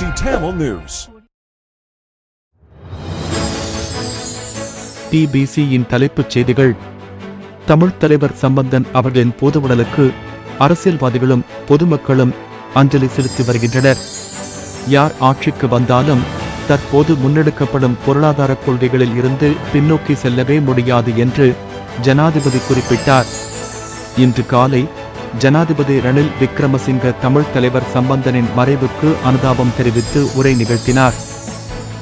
Tamil News. TBC-யின் தலைப்புச் செய்திகள். தமிழ்த் தலைவர் சம்பந்தன் அவர்களின் பூதவுடலுக்கு அரசியல்வாதிகளும் பொதுமக்களும் அஞ்சலி செலுத்தி வருகின்றனர். யார் ஆட்சிக்கு வந்தாலும் தற்போது முன்னெடுக்கப்படும் பொருளாதார கொள்கைகளில் இருந்து பின்னோக்கி செல்லவே முடியாது என்று ஜனாதிபதி குறிப்பிட்டார். இன்று காலை ஜனாதிபதி ரணில் விக்ரமசிங்க தமிழ்த் தலைவர் சம்பந்தனின் மறைவுக்கு அனுதாபம் தெரிவித்து உரை நிகழ்த்தினார்.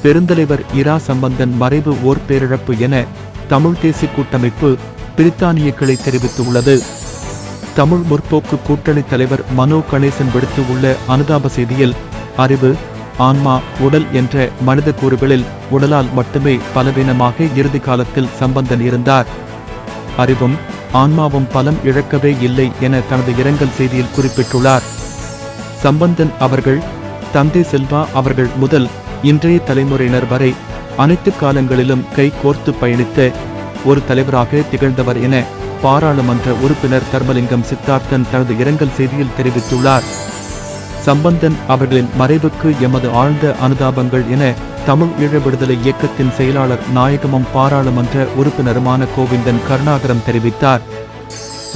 பெருந்தலைவர் இரா சம்பந்தன் மறைவு ஓர் பேரிழப்பு என தமிழ் தேசிய கூட்டமைப்பு பிரித்தானிய கிளை தெரிவித்துள்ளது. தமிழ் முற்போக்கு கூட்டணி தலைவர் மனோ கணேசன் விடுத்துள்ள அனுதாப செய்தியில், அறிவு, ஆன்மா, உடல் என்ற மனித கூறுகளில் உடலால் மட்டுமே பலவீனமாக இறுதி காலத்தில் சம்பந்தன் இருந்தார். அறிவும் ஆன்மாவும் பலம் இழக்கவே இல்லை என தனது இரங்கல் செய்தியில் குறிப்பிட்டுள்ளார். சம்பந்தன் அவர்கள் தந்தை செல்வா அவர்கள் முதல் இன்றைய தலைமுறையினர் வரை அனைத்து காலங்களிலும் கை கோர்த்து பயணித்த ஒரு தலைவராக திகழ்ந்தவர் என பாராளுமன்ற உறுப்பினர் தர்மலிங்கம் சித்தார்த்தன் தனது இரங்கல் செய்தியில் தெரிவித்துள்ளார். சம்பந்தன் அவர்களின் மறைவுக்கு எமது ஆழ்ந்த அனுதாபங்கள் என தமிழ் ஈழ விடுதலை இயக்கத்தின் செயலாளர் நாயகமும் பாராளுமன்ற உறுப்பினருமான கோவிந்தன் கருணாகரம் தெரிவித்தார்.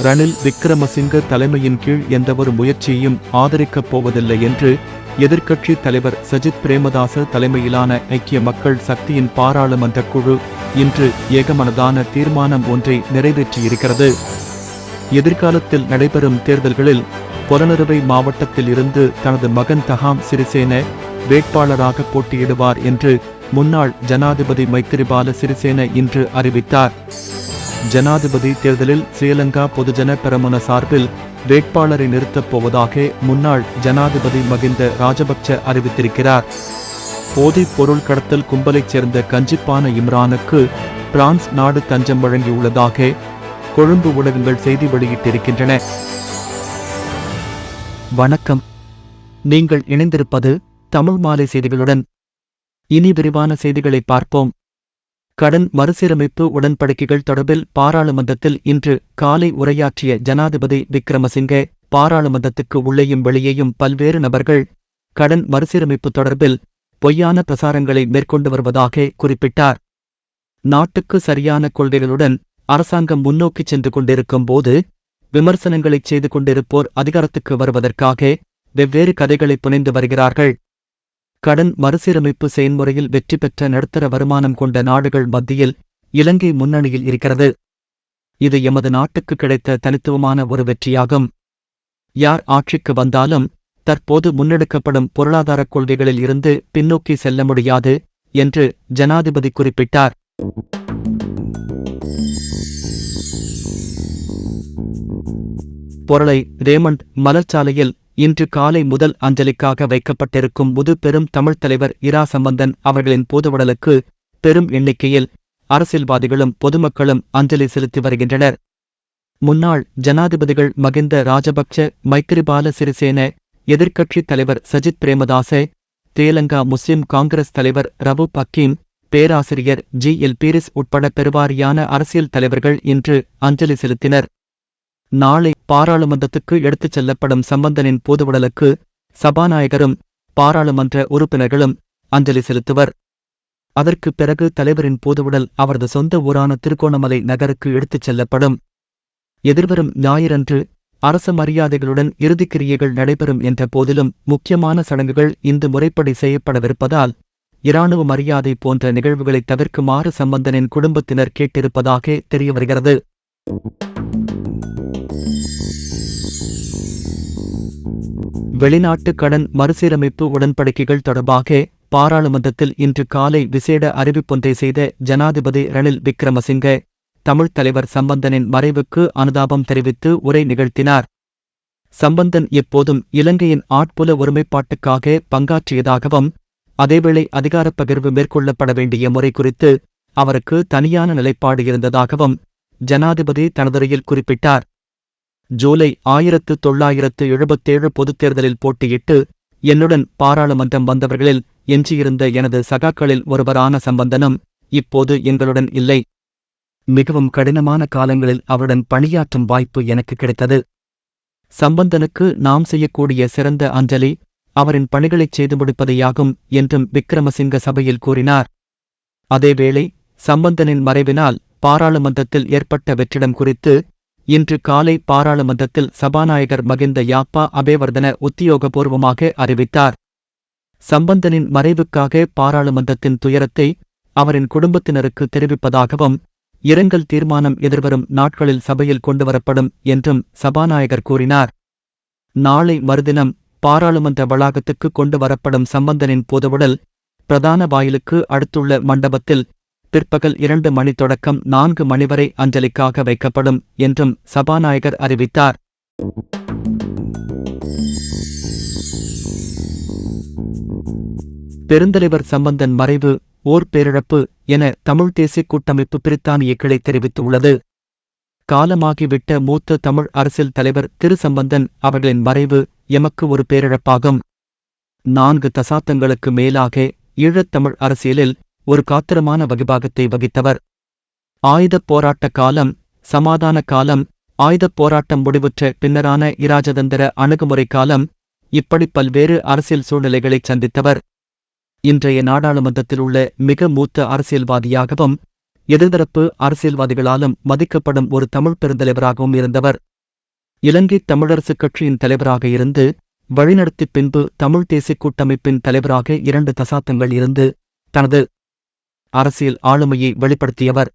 ரணில் விக்ரமசிங்க தலைமையின் கீழ் எந்தவொரு முயற்சியையும் ஆதரிக்கப் போவதில்லை என்று எதிர்க்கட்சி தலைவர் சஜித் பிரேமதாச தலைமையிலான ஐக்கிய மக்கள் சக்தியின் பாராளுமன்ற குழு இன்று ஏகமனதான தீர்மானம் ஒன்றை நிறைவேற்றியிருக்கிறது. எதிர்காலத்தில் நடைபெறும் தேர்தல்களில் பொலனறுவை மாவட்டத்தில் இருந்து தனது மகன் தஹாம் சிறிசேன வேட்பாளராக போட்டியிடுவார் என்று முன்னாள் ஜனாதிபதி மைத்திரிபால சிறிசேன இன்று அறிவித்தார். ஜனாதிபதி தேர்தலில் ஸ்ரீலங்கா பொதுஜன பெரமுன சார்பில் வேட்பாளரை நிறுத்தப் போவதாக முன்னாள் ஜனாதிபதி மகிந்த ராஜபக்ச அறிவித்திருக்கிறார். போதைப் பொருள் கடத்தல் கும்பலைச் சேர்ந்த கஞ்சிப்பான இம்ரானுக்கு பிரான்ஸ் நாடு தஞ்சம் வழங்கியுள்ளதாக கொழும்பு ஊடகங்கள் செய்தி வெளியிட்டிருக்கின்றன. வணக்கம். நீங்கள் இணைந்திருப்பது தமிழ் மாலை செய்திகளுடன். இனி விரிவான செய்திகளை பார்ப்போம். கடன் மறுசீரமைப்பு உடன்படிக்கைகள் தொடர்பில் பாராளுமன்றத்தில் இன்று காலை உரையாற்றிய ஜனாதிபதி விக்ரமசிங்கே, பாராளுமன்றத்துக்கு உள்ளேயும் வெளியேயும் பல்வேறு நபர்கள் கடன் மறுசீரமைப்பு தொடர்பில் பொய்யான பிரசாரங்களை மேற்கொண்டு வருவதாக குறிப்பிட்டார். நாட்டுக்கு சரியான கொள்கைகளுடன் அரசாங்கம் முன்னோக்கி சென்று கொண்டிருக்கும் போது விமர்சனங்களை செய்து கொண்டிருப்போர் அதிகாரத்துக்கு வருவதற்காக வெவ்வேறு கதைகளை புனைந்து வருகிறார்கள். கடன் மறுசீரமைப்பு செயல்முறையில் வெற்றி பெற்ற நடுத்தர வருமானம் கொண்ட நாடுகள் மத்தியில் இலங்கை முன்னணியில் இருக்கிறது. இது எமது நாட்டுக்கு கிடைத்த தனித்துவமான ஒரு வெற்றியாகும். யார் ஆட்சிக்கு வந்தாலும் தற்போது முன்னெடுக்கப்படும் பொருளாதார கொள்கைகளில் இருந்து பின்னோக்கி செல்ல முடியாது என்று ஜனாதிபதி குறிப்பிட்டார். பொருளை ரேமண்ட் மலர்ச்சாலையில் இன்று காலை முதல் அஞ்சலிக்காக வைக்கப்பட்டிருக்கும் பெரும் தமிழ்த் தலைவர் இரா சம்பந்தன் அவர்களின் பூதவுடலுக்கு பெரும் எண்ணிக்கையில் அரசியல்வாதிகளும் பொதுமக்களும் அஞ்சலி செலுத்தி வருகின்றனர். முன்னாள் ஜனாதிபதிகள் மகிந்த ராஜபக்ச, மைத்திரிபால சிறிசேன, எதிர்க்கட்சி தலைவர் சஜித் பிரேமதாச, ஸ்ரீலங்கா முஸ்லிம் காங்கிரஸ் தலைவர் ரவூப் ஹக்கீம், பேராசிரியர் GL பீரிஸ் உட்பட பெருவாரியான அரசியல் தலைவர்கள் இன்று அஞ்சலி செலுத்தினர். நாளை பாராளுமன்றத்துக்கு எடுத்துச் செல்லப்படும் சம்பந்தனின் பூதவுடலுக்கு சபாநாயகரும் பாராளுமன்ற உறுப்பினர்களும் அஞ்சலி செலுத்துவர். அதற்கு பிறகு தலைவரின் பூதவுடல் அவரது சொந்த ஊரான திருகோணமலை நகருக்கு எடுத்துச் செல்லப்படும். எதிர்வரும் ஞாயிறன்று அரச மரியாதைகளுடன் இறுதிக்கிரியைகள் நடைபெறும் என்ற போதிலும் முக்கியமான சடங்குகள் இந்த முறைப்படி செய்யப்படவிருப்பதால் இராணுவ மரியாதை போன்ற நிகழ்வுகளை தவிர்க்குமாறு சம்பந்தனின் குடும்பத்தினர் கேட்டிருப்பதாக தெரியவருகிறது. வெளிநாட்டு கடன் மறுசீரமைப்பு உடன்படிக்கைகள் தொடர்பாக பாராளுமன்றத்தில் இன்று காலை விசேட அறிவிப்பொன்றை செய்த ஜனாதிபதி ரணில் விக்ரமசிங்க, தமிழ்த் தலைவர் சம்பந்தனின் மறைவுக்கு அனுதாபம் தெரிவித்து உரை நிகழ்த்தினார். சம்பந்தன் எப்போதும் இலங்கையின் ஆட்புல ஒருமைப்பாட்டுக்காக பங்காற்றியதாகவும், அதேவேளை அதிகாரப் பகிர்வு மேற்கொள்ளப்பட வேண்டிய முறை குறித்து அவருக்கு தனியான நிலைப்பாடு இருந்ததாகவும் ஜனாதிபதி தனதுரையில் குறிப்பிட்டார். ஜூலை 1977 பொதுத் தேர்தலில் போட்டியிட்டு என்னுடன் பாராளுமன்றம் வந்தவர்களில் எஞ்சியிருந்த எனது சகாக்களில் ஒருவரான சம்பந்தனும் இப்போது எங்களுடன் இல்லை. மிகவும் கடினமான காலங்களில் அவருடன் பணியாற்றும் வாய்ப்பு எனக்கு கிடைத்தது. சம்பந்தனுக்கு நாம் செய்யக்கூடிய சிறந்த அஞ்சலி அவரின் பணிகளைச் செய்து முடிப்பதேயாகும் என்றும் விக்ரமசிங்க சபையில் கூறினார். அதேவேளை சம்பந்தனின் மறைவினால் பாராளுமன்றத்தில் ஏற்பட்ட வெற்றிடம் குறித்து இன்று காலை பாராளுமன்றத்தில் சபாநாயகர் மகிந்த யாப்பா அபேவர்தன உத்தியோகபூர்வமாக அறிவித்தார். சம்பந்தனின் மறைவுக்காக பாராளுமன்றத்தின் துயரத்தை அவரின் குடும்பத்தினருக்கு தெரிவிப்பதாகவும் இரங்கல் தீர்மானம் எதிர்வரும் நாட்களில் சபையில் கொண்டுவரப்படும் என்றும் சபாநாயகர் கூறினார். நாளை மறுதினம் பாராளுமன்ற வளாகத்துக்கு கொண்டு வரப்படும் சம்பந்தனின் பொதுவுடல் பிரதான வாயிலுக்கு அடுத்துள்ள மண்டபத்தில் பிற்பகல் 2 மணி தொடக்கம் 4 மணி வரை அஞ்சலிக்காக வைக்கப்படும் என்றும் சபாநாயகர் அறிவித்தார். பெருந்தலைவர் சம்பந்தன் மறைவு ஓர் பேரிழப்பு என தமிழ் தேசிய கூட்டமைப்பு பிரித்தானிய கிளை தெரிவித்துள்ளது. காலமாகிவிட்ட மூத்த தமிழ் அரசியல் தலைவர் திரு சம்பந்தன் அவர்களின் மறைவு எமக்கு ஒரு பேரிழப்பாகும். 4 தசாப்தங்களுக்கு மேலாக ஈழத்தமிழ் அரசியலில் ஒரு காத்திரமான வகிபாகத்தை வகித்தவர். ஆயுதப் போராட்ட காலம், சமாதான காலம், ஆயுதப் போராட்டம் முடிவுற்ற பின்னரான இராஜதந்திர அணுகுமுறை காலம், இப்படி பல்வேறு அரசியல் சூழ்நிலைகளைச் சந்தித்தவர். இன்றைய நாடாளுமன்றத்தில் உள்ள மிக மூத்த அரசியல்வாதியாகவும் எதிர்தரப்பு அரசியல்வாதிகளாலும் மதிக்கப்படும் ஒரு தமிழ் பெருந்தலைவராகவும் இருந்தவர். இலங்கை தமிழரசுக் கட்சியின் தலைவராக இருந்து வழிநடத்தி பின்பு தமிழ் தேசிய கூட்டமைப்பின் தலைவராக 2 தசாப்தங்கள் இருந்து தனது அரசியல் ஆளுமையை வெளிப்படுத்தியவர்.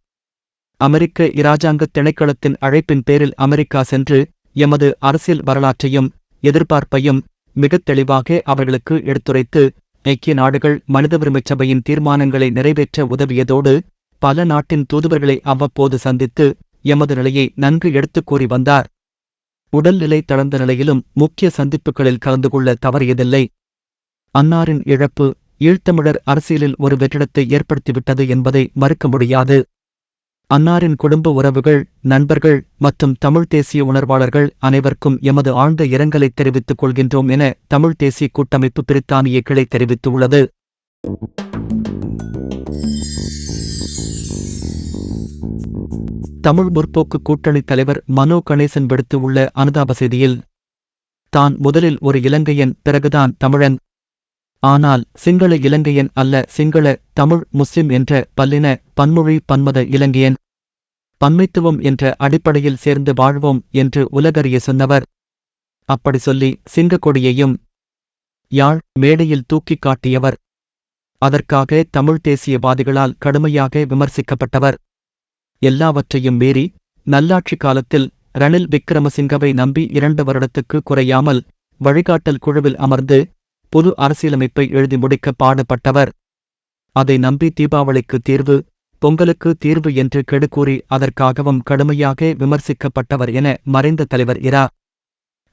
அமெரிக்க இராஜாங்க திணைக்களத்தின் அழைப்பின் பேரில் அமெரிக்கா சென்று எமது அரசியல் வரலாற்றையும் எதிர்பார்ப்பையும் மிகத் தெளிவாக அவர்களுக்கு எடுத்துரைத்து ஐக்கிய நாடுகள் மனித உரிமைச் சபையின் தீர்மானங்களை நிறைவேற்ற உதவியதோடு பல நாட்டின் தூதுவர்களை அவ்வப்போது சந்தித்து எமது நிலையை நன்கு எடுத்துக் கூறி வந்தார். உடல்நிலை தளர்ந்த நிலையிலும் முக்கிய சந்திப்புகளில் கலந்து கொள்ள தவறியதில்லை. அன்னாரின் இழப்பு ஈழத்தமிழர் அரசியலில் ஒரு வெற்றிடத்தை ஏற்படுத்திவிட்டது என்பதை மறுக்க முடியாது. அன்னாரின் குடும்ப உறவுகள், நண்பர்கள் மற்றும் தமிழ் தேசிய உணர்வாளர்கள் அனைவருக்கும் எமது ஆழ்ந்த இரங்கலை தெரிவித்துக் கொள்கின்றோம் என தமிழ் தேசிய கூட்டமைப்பு பிரித்தானிய கிளை தெரிவித்துள்ளது. தமிழ் முற்போக்கு கூட்டணி தலைவர் மனோ கணேசன் விடுத்து உள்ள அனுதாப செய்தியில், தான் முதலில் ஒரு இலங்கையன், பிறகுதான் தமிழன். ஆனால் சிங்கள இலங்கையன் அல்ல, சிங்கள தமிழ் முஸ்லிம் என்ற பல்லின பன்மொழி பன்மத இலங்கையன். பன்மைத்துவம் என்ற அடிப்படையில் சேர்ந்து வாழ்வோம் என்று உலகறிய சொன்னவர். அப்படி சொல்லி சிங்க கொடியையும் யாழ் மேடையில் தூக்கிக் காட்டியவர். அதற்காக தமிழ் தேசியவாதிகளால் கடுமையாக விமர்சிக்கப்பட்டவர். எல்லாவற்றையும் மீறி நல்லாட்சி காலத்தில் ரணில் விக்ரமசிங்கவை நம்பி 2 வருடத்துக்கு குறையாமல் வழிகாட்டல் குழுவில் அமர்ந்து பொது அரசியலமைப்பை எழுதி முடிக்க பாடுபட்டவர். அதை நம்பி தீபாவளிக்கு தீர்வு, பொங்கலுக்கு தீர்வு என்று கெடுகூறி அதற்காகவும் கடுமையாக விமர்சிக்கப்பட்டவர் என மறைந்த தலைவர் இரா.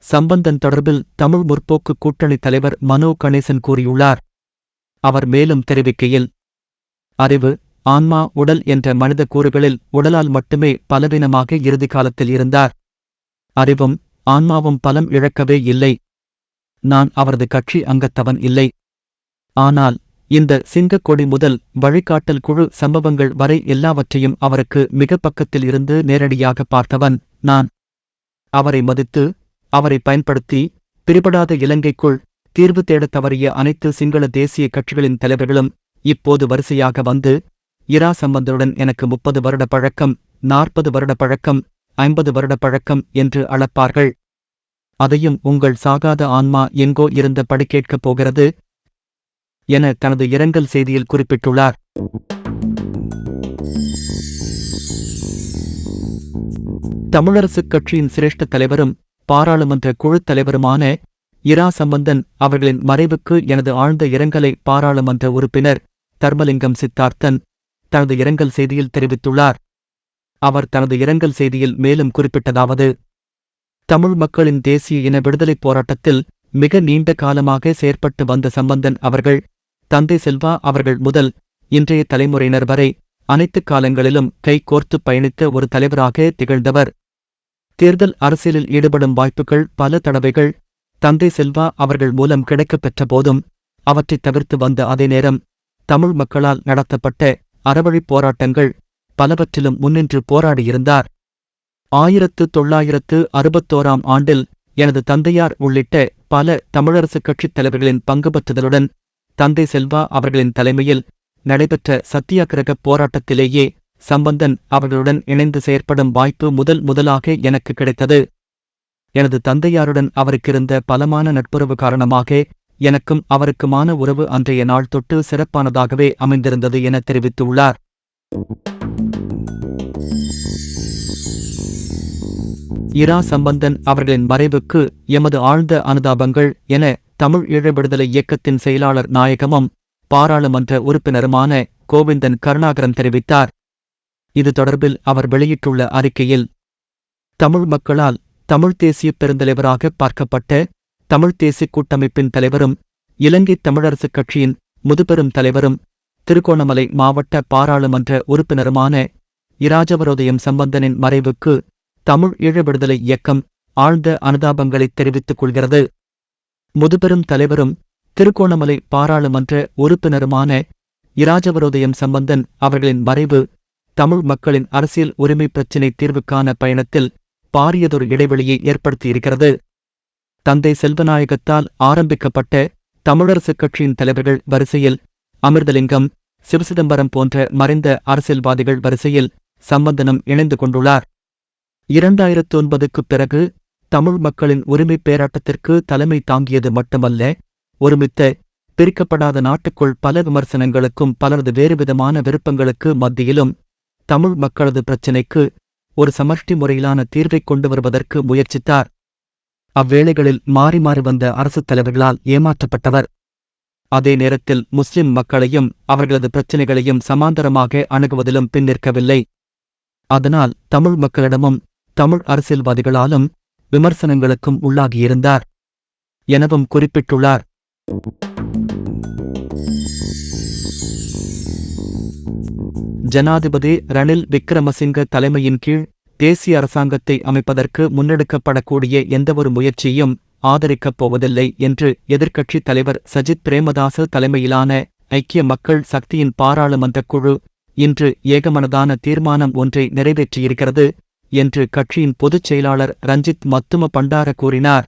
சம்பந்தன் தொடர்பில் தமிழ் முற்போக்கு கூட்டணி தலைவர் மனோ கணேசன் கூறியுள்ளார். அவர் மேலும் தெரிவிக்கையில், அறிவு, ஆன்மா, உடல் என்ற மனித கூறுகளில் உடலால் மட்டுமே பலவீனமாக இறுதி காலத்தில் இருந்தார். அறிவும் ஆன்மாவும் பலம் இழக்கவே இல்லை. நான் அவரது கட்சி அங்கத்தவன் இல்லை. ஆனால் இந்த சிங்கக் கொடி முதல் வழிகாட்டல் குழு சம்பவங்கள் வரை எல்லாவற்றையும் அவருக்கு மிக பக்கத்தில் இருந்து நேரடியாக பார்த்தவன் நான். அவரை மதித்து அவரை பயன்படுத்தி பிரிபடாத இலங்கைக்குள் தீர்வு தேடத் தவறிய அனைத்து சிங்கள தேசிய கட்சிகளின் தலைவர்களும் இப்போது வரிசையாக வந்து இரா சம்பந்தனுடன் எனக்கு 30 வருட பழக்கம், 40 வருட பழக்கம், 50 வருட பழக்கம் என்று அளப்பார்கள். அதையும் உங்கள் சாகாத ஆன்மா எங்கோ இருந்த படி கேட்கப் போகிறது என தனது இரங்கல் செய்தியில் குறிப்பிட்டுள்ளார். தமிழரசுக் கட்சியின் சிரேஷ்ட தலைவரும் பாராளுமன்ற குழுத் தலைவருமான இரா சம்பந்தன் அவர்களின் மறைவுக்கு எனது ஆழ்ந்த இரங்கலை பாராளுமன்ற உறுப்பினர் தர்மலிங்கம் சித்தார்த்தன் தனது இரங்கல் செய்தியில் தெரிவித்துள்ளார். அவர் தனது இரங்கல் செய்தியில் மேலும் குறிப்பிட்டதாவது, தமிழ் மக்களின் தேசிய இன விடுதலைப் போராட்டத்தில் மிக நீண்ட காலமாக செயற்பட்டு வந்த சம்பந்தன் அவர்கள், தந்தை செல்வா அவர்கள் முதல் இன்றைய தலைமுறையினர் வரை அனைத்து காலங்களிலும் கை கோர்த்து பயணித்த ஒரு தலைவராக திகழ்ந்தவர். தேர்தல் அரசியலில் ஈடுபடும் வாய்ப்புகள் பல தடவைகள் தந்தை செல்வா அவர்கள் மூலம் கிடைக்கப் பெற்ற போதும் அவற்றைத் தவிர்த்து வந்த அதே நேரம் தமிழ் மக்களால் நடத்தப்பட்ட அறவழிப் போராட்டங்கள் பலவற்றிலும் முன்னின்று போராடியிருந்தார். 1961 ஆண்டில் எனது தந்தையார் உள்ளிட்ட பல தமிழரசுக் கட்சித் தலைவர்களின் பங்குபற்றுதலுடன் தந்தை செல்வா அவர்களின் தலைமையில் நடைபெற்ற சத்தியாகிரக போராட்டத்திலேயே சம்பந்தன் அவர்களுடன் இணைந்து செயற்படும் வாய்ப்பு முதலாக எனக்கு கிடைத்தது. எனது தந்தையாருடன் அவருக்கிருந்த பலமான நட்புறவு காரணமாக எனக்கும் அவருக்குமான உறவு அன்றைய நாள் தொட்டு சிறப்பானதாகவே அமைந்திருந்தது என தெரிவித்துள்ளார். இரா சம்பந்தன் அவர்களின் மறைவுக்கு எமது ஆழ்ந்த அனுதாபங்கள் என தமிழ் ஈழ விடுதலை இயக்கத்தின் செயலாளர் நாயகமும் பாராளுமன்ற உறுப்பினருமான கோவிந்தன் கருணாகரன் தெரிவித்தார். இது தொடர்பில் அவர் வெளியிட்டுள்ள அறிக்கையில், தமிழ் மக்களால் தமிழ்த் தேசிய பெருந்தலைவராக பார்க்கப்பட்ட தமிழ்த் தேசிய கூட்டமைப்பின் தலைவரும் இலங்கை தமிழரசுக் கட்சியின் முதுபெரும் தலைவரும் திருகோணமலை மாவட்ட பாராளுமன்ற உறுப்பினருமான இராஜவரோதயம் சம்பந்தனின் மறைவுக்கு தமிழ் ஈழ விடுதலை இயக்கம் ஆழ்ந்த அனுதாபங்களை தெரிவித்துக் கொள்கிறது. முதுபெரும் தலைவரும் திருகோணமலை பாராளுமன்ற உறுப்பினருமான இராஜவரோதயம் சம்பந்தன் அவர்களின் மறைவு தமிழ் மக்களின் அரசியல் உரிமை பிரச்சினை தீர்வுக்கான பயணத்தில் பாரியதொரு இடைவெளியை ஏற்படுத்தியிருக்கிறது. தந்தை செல்வநாயகத்தால் ஆரம்பிக்கப்பட்ட தமிழரசுக் கட்சியின் தலைவர்கள் வரிசையில் அமிர்தலிங்கம், சிவசிதம்பரம் போன்ற மறைந்த அரசியல்வாதிகள் வரிசையில் சம்பந்தனும் இணைந்து கொண்டுள்ளார். 2009க்குப் பிறகு தமிழ் மக்களின் உரிமைப் பேராட்டத்திற்கு தலைமை தாங்கியது மட்டுமல்ல, ஒருமித்த பிரிக்கப்படாத நாட்டுக்குள் பல விமர்சனங்களுக்கும் பலரது வேறுவிதமான விருப்பங்களுக்கு மத்தியிலும் தமிழ் மக்களது பிரச்சினைக்கு ஒரு சமஷ்டி முறையிலான தீர்வைக் கொண்டு வருவதற்கு முயற்சித்தார். அவ்வேளைகளில் மாறி மாறி வந்த அரசுத் தலைவர்களால் ஏமாற்றப்பட்டவர். அதே நேரத்தில் முஸ்லிம் மக்களையும் அவர்களது பிரச்சினைகளையும் சமாந்தரமாக அணுகுவதிலும் பின்னிற்கவில்லை. அதனால் தமிழ் மக்களிடமும் தமிழ் அரசியல்வாதிகளாலும் விமர்சனங்களுக்கும் உள்ளாகியிருந்தார் எனவும் குறிப்பிட்டுள்ளார். ஜனாதிபதி ரணில் விக்ரமசிங்க தலைமையின் கீழ் தேசிய அரசாங்கத்தை அமைப்பதற்கு முன்னெடுக்கப்படக்கூடிய எந்தவொரு முயற்சியும் ஆதரிக்கப் போவதில்லை என்று எதிர்க்கட்சித் தலைவர் சஜித் பிரேமதாச தலைமையிலான ஐக்கிய மக்கள் சக்தியின் பாராளுமன்றக் குழு இன்று ஏகமனதான தீர்மானம் ஒன்றை நிறைவேற்றியிருக்கிறது என்று கட்சியின் பொதுச் செயலாளர் ரஞ்சித் மத்தும பண்டார கூறினார்.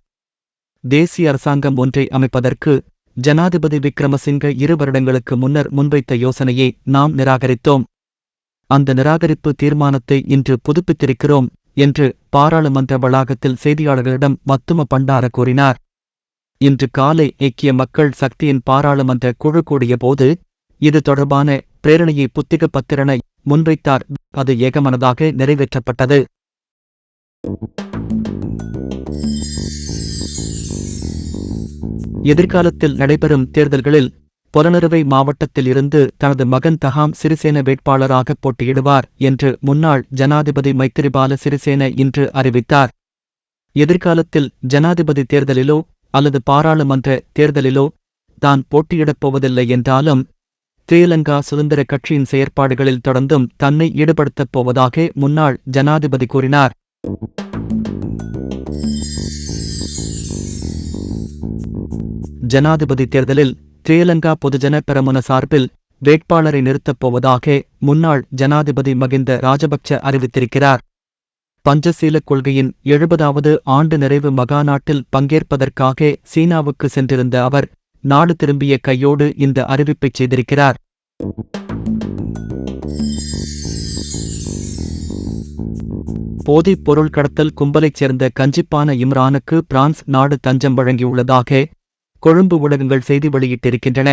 தேசிய அரசாங்கம் ஒன்றை அமைப்பதற்கு ஜனாதிபதி விக்ரமசிங்க 2 வருடங்களுக்கு முன்னர் முன்வைத்த யோசனையை நாம் நிராகரித்தோம். அந்த நிராகரிப்பு தீர்மானத்தை இன்று புதுப்பித்திருக்கிறோம் என்று பாராளுமன்ற வளாகத்தில் செய்தியாளர்களிடம் மத்தும பண்டார கூறினார். இன்று காலை ஐக்கிய மக்கள் சக்தியின் பாராளுமன்ற குழு கூடிய போது இது தொடர்பான பிரேரணையை புத்திக பத்திரனை முன்வைத்தார். அது ஏகமனதாக நிறைவேற்றப்பட்டது. எதிர்காலத்தில் நடைபெறும் தேர்தல்களில் பொலனறுவை மாவட்டத்தில் இருந்து தனது மகன் தஹாம் சிறிசேன வேட்பாளராக போட்டியிடுவார் என்று முன்னாள் ஜனாதிபதி மைத்திரிபால சிறிசேன இன்று அறிவித்தார். எதிர்காலத்தில் ஜனாதிபதி தேர்தலிலோ அல்லது பாராளுமன்ற தேர்தலிலோ தான் போட்டியிடப் போவதில்லை என்றாலும் ஸ்ரீலங்கா சுதந்திர கட்சியின் செயற்பாடுகளில் தொடர்ந்தும் தன்னை ஈடுபடுத்தப் போவதாக முன்னாள் ஜனாதிபதி கூறினார். ஜனாதிபதி தேர்தலில் ஸ்ரீலங்கா பொதுஜன பெரமுன சார்பில் வேட்பாளரை நிறுத்தப் போவதாக முன்னாள் ஜனாதிபதி மகிந்த ராஜபக்ச அறிவித்திருக்கிறார். பஞ்சசீல கொள்கையின் 70வது ஆண்டு நிறைவு மகாநாட்டில் பங்கேற்பதற்காக சீனாவுக்கு சென்றிருந்த அவர் நாடு திரும்பிய கையோடு இந்த அறிவிப்பைச் செய்திருக்கிறார். போதைப் பொருள் கடத்தல் கும்பலைச் சேர்ந்த கஞ்சிப்பான இம்ரானுக்கு பிரான்ஸ் நாடு தஞ்சம் வழங்கியுள்ளதாக கொழும்பு ஊடகங்கள் செய்தி வெளியிட்டிருக்கின்றன.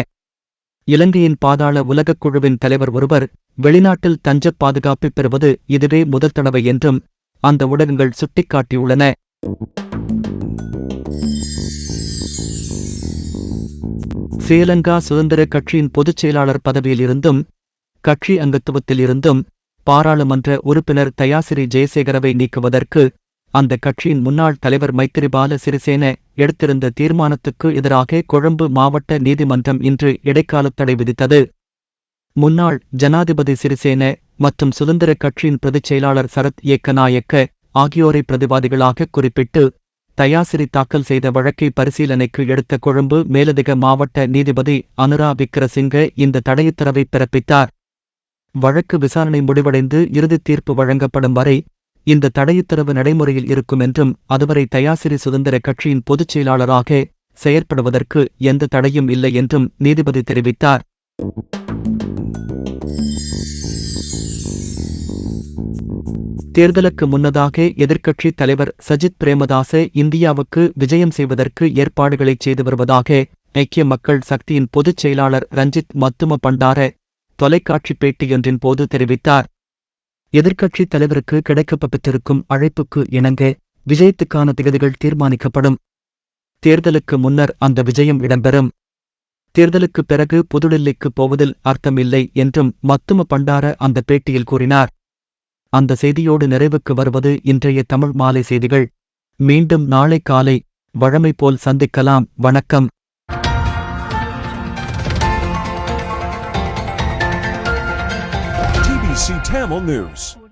இலங்கையின் பாதாள உலகக் குழுவின் தலைவர் ஒருவர் வெளிநாட்டில் தஞ்சப் பாதுகாப்பு பெறுவது இதுவே முதல் தடவை என்றும் அந்த ஊடகங்கள் சுட்டிக்காட்டியுள்ளன. ஸ்ரீலங்கா சுதந்திர கட்சியின் பொதுச் செயலாளர் பதவியில் இருந்தும் கட்சி அங்கத்துவத்தில் இருந்தும் பாராளுமன்ற உறுப்பினர் தயாசிறி ஜெயசேகரவை நீக்குவதற்கு அந்த கட்சியின் முன்னாள் தலைவர் மைத்திரிபால சிறிசேன எடுத்திருந்த தீர்மானத்துக்கு எதிராக கொழும்பு மாவட்ட நீதிமன்றம் இன்று இடைக்கால தடை விதித்தது. முன்னாள் ஜனாதிபதி சிறிசேன மற்றும் சுதந்திர கட்சியின் பிரதிச் செயலாளர் சரத் ஏக்கநாயக்க ஆகியோரை பிரதிவாதிகளாக குறிப்பிட்டு தயாசிறி தாக்கல் செய்த வழக்கை பரிசீலனைக்கு எடுத்த கொழும்பு மேலதிக மாவட்ட நீதிபதி அனுரா விக்ரசிங்க இந்த தடையுத்தரவை பிறப்பித்தார். வழக்கு விசாரணை முடிவடைந்து இறுதித் தீர்ப்பு வழங்கப்படும் வரை இந்த தடையுத்தரவு நடைமுறையில் இருக்கும் என்றும் அதுவரை தயாசிறி சுதந்திர கட்சியின் பொதுச் செயலாளராக செயற்படுவதற்கு எந்த தடையும் இல்லை என்றும் நீதிபதி தெரிவித்தார். தேர்தலுக்கு முன்னதாக எதிர்க்கட்சித் தலைவர் சஜித் பிரேமதாச இந்தியாவுக்கு விஜயம் செய்வதற்கு ஏற்பாடுகளை செய்து வருவதாக ஐக்கிய மக்கள் சக்தியின் பொதுச் செயலாளர் ரஞ்சித் மத்தும பண்டார தொலைக்காட்சி பேட்டியொன்றின் போது தெரிவித்தார். எதிர்க்கட்சித் தலைவருக்கு கிடைக்கப்பெற்றிருக்கும் அழைப்புக்கு இணங்க விஜயத்துக்கான திகதிகள் தீர்மானிக்கப்படும். தேர்தலுக்கு முன்னர் அந்த விஜயம் இடம்பெறும். தேர்தலுக்கு பிறகு புதுடில்லிக்கு போவதில் அர்த்தமில்லை என்றும் மத்தும பண்டார அந்த பேட்டியில் கூறினார். அந்த செய்தியோடு நிறைவுக்கு வருவது இன்றைய தமிழ் மாலை செய்திகள். மீண்டும் நாளை காலை வழமை போல் சந்திக்கலாம். வணக்கம். TBC Tamil News.